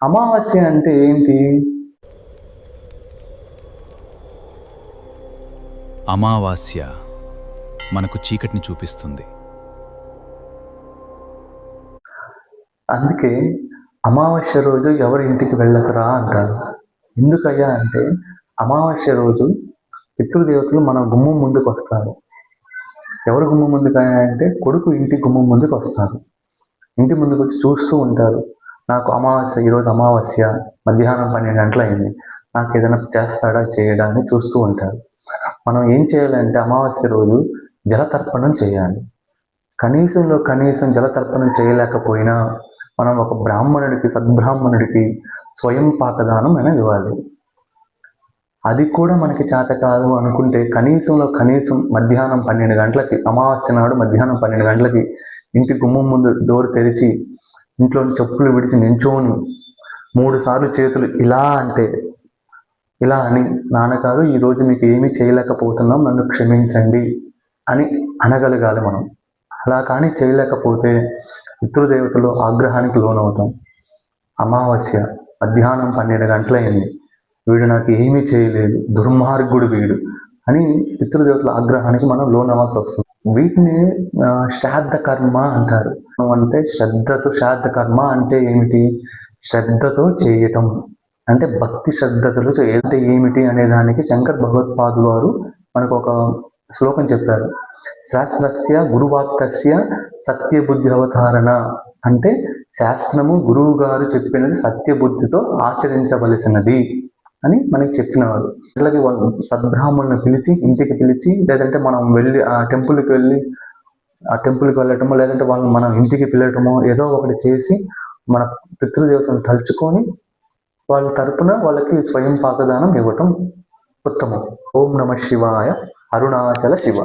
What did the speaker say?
అమావాస్య అంటే ఏంటి? అమావాస్య మనకు చీకటిని చూపిస్తుంది. అందుకే అమావాస్య రోజు ఎవరి ఇంటికి వెళ్ళకురా అంటారు. ఎందుకయ్యా అంటే అమావాస్య రోజు పితృదేవతలు మన గుమ్మం ముందుకు వస్తారు. ఎవరు గుమ్మం ముందుకు అంటే కొడుకు ఇంటి గుమ్మం ముందుకు వస్తారు. ఇంటి ముందుకు వచ్చి చూస్తూ ఉంటారు. నాకు అమావాస్య, ఈరోజు అమావాస్య మధ్యాహ్నం 12 గంటలయింది, నాకు ఏదైనా చేస్తాడా చేయడా అని చూస్తూ ఉంటారు. మనం ఏం చేయాలంటే అమావాస్య రోజు జలతర్పణం చేయాలి. కనీసం జలతర్పణం చేయలేకపోయినా మనం ఒక బ్రాహ్మణుడికి, సద్బ్రాహ్మణుడికి స్వయం పాకదానం అనేది ఇవ్వాలి. అది కూడా మనకి చేత కాదు అనుకుంటే కనీసం మధ్యాహ్నం 12 గంటలకి, అమావాస్య నాడు మధ్యాహ్నం 12 గంటలకి ఇంటి గుమ్మం ముందు డోర్ తెరిచి ఇంట్లోని చెప్పులు విడిచి నించోని 3 సార్లు చేతులు ఇలా అంటే, ఇలా అని, నాన్నగారు ఈరోజు మీకు ఏమీ చేయలేకపోతున్నాం, నన్ను క్షమించండి అని అనగలగాలి మనం. అలా కానీ చేయలేకపోతే పితృదేవతలు ఆగ్రహానికి లోనవుతాం. అమావాస్య మధ్యాహ్నం 12 గంటలైంది, వీడు నాకు ఏమీ చేయలేదు, దుర్మార్గుడు వీడు అని పితృదేవతల ఆగ్రహానికి మనం లోనవ్వాల్సి వస్తుంది. వీటిని శ్రాద్ధ కర్మ అంటారు. అంటే శ్రాద్ధ కర్మ అంటే ఏమిటి? శ్రద్ధతో చేయటం అంటే భక్తి శ్రద్ధతలు అంటే ఏమిటి అనే దానికి శంకర్ భగవత్పాదులు వారు మనకు ఒక శ్లోకం చెప్పారు. శాస్త్రస్య గురువాక్యస్య సత్యబుద్ధి అవతారణ అంటే శాస్త్రము గురువు గారు చెప్పినది సత్యబుద్ధితో ఆచరించవలసినది అని మనకి చెప్పినవారు. ఇట్లాగే సద్బ్రాహ్మణుని పిలిచి, ఇంటికి పిలిచి, లేదంటే మనం వెళ్ళి ఆ టెంపుల్కి వెళ్ళటమో, లేదంటే వాళ్ళు మనం ఇంటికి పిలవటమో ఏదో ఒకటి చేసి మన పితృదేవతను తలుచుకొని వాళ్ళ తరపున వాళ్ళకి స్వయం పాకదానం ఇవ్వటం ఉత్తమం. ఓం నమ శివాయ. అరుణాచల శివ.